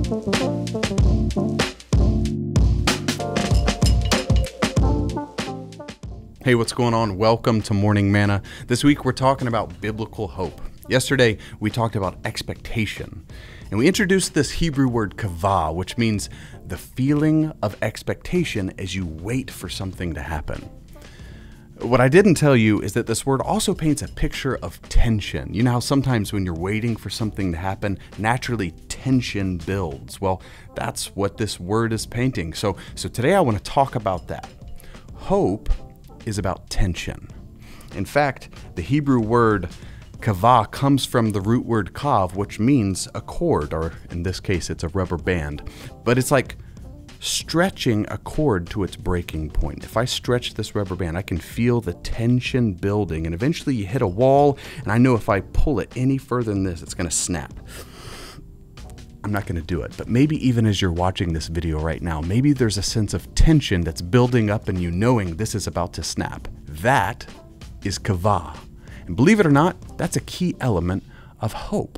Hey, what's going on? Welcome to Morning Manna. This week we're talking about biblical hope. Yesterday we talked about expectation, and we introduced this Hebrew word kavah, which means the feeling of expectation as you wait for something to happen. What I didn't tell you is that this word also paints a picture of tension. You know how sometimes when you're waiting for something to happen, naturally tension builds. Well, that's what this word is painting. So today I want to talk about that. Hope is about tension. In fact, the Hebrew word kavah comes from the root word kav, which means a cord, or in this case, it's a rubber band. But it's like stretching a cord to its breaking point. If I stretch this rubber band, I can feel the tension building, and eventually you hit a wall, and I know if I pull it any further than this, it's going to snap. I'm not going to do it, but maybe even as you're watching this video right now, maybe there's a sense of tension that's building up in you knowing this is about to snap. That is kavah. And believe it or not, that's a key element of hope.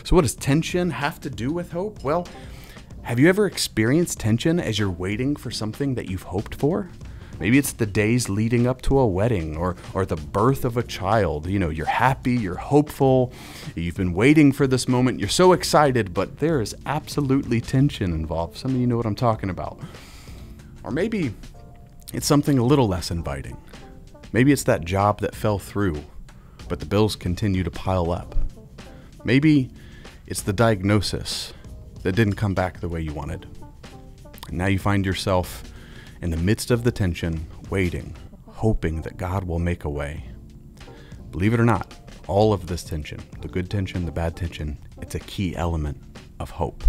So what does tension have to do with hope? Well, have you ever experienced tension as you're waiting for something that you've hoped for? Maybe it's the days leading up to a wedding or the birth of a child. You know, you're happy, you're hopeful, you've been waiting for this moment, you're so excited, but there is absolutely tension involved. Some of you know what I'm talking about. Or maybe it's something a little less inviting. Maybe it's that job that fell through, but the bills continue to pile up. Maybe it's the diagnosis that didn't come back the way you wanted. And now you find yourself in the midst of the tension, waiting, hoping that God will make a way. Believe it or not, all of this tension, the good tension, the bad tension, it's a key element of hope.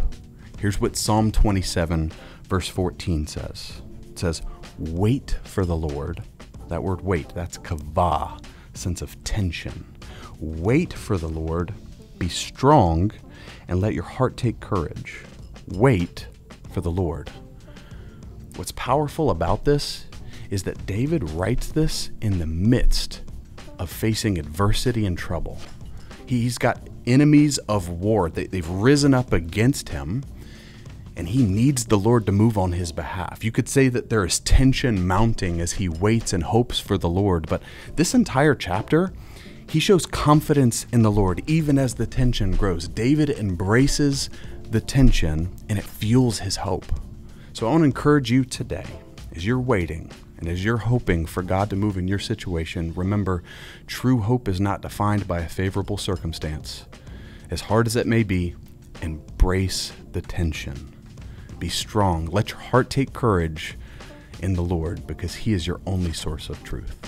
Here's what Psalm 27, verse 14 says. It says, wait for the Lord. That word wait, that's kavah, sense of tension. Wait for the Lord, be strong, and let your heart take courage. Wait for the Lord. What's powerful about this is that David writes this in the midst of facing adversity and trouble. He's got enemies of war. They've risen up against him, and he needs the Lord to move on his behalf. You could say that there is tension mounting as he waits and hopes for the Lord, but this entire chapter, he shows confidence in the Lord even as the tension grows. David embraces the tension, and it fuels his hope. So I want to encourage you today, as you're waiting and as you're hoping for God to move in your situation, remember, true hope is not defined by a favorable circumstance. As hard as it may be, embrace the tension. Be strong. Let your heart take courage in the Lord, because He is your only source of truth.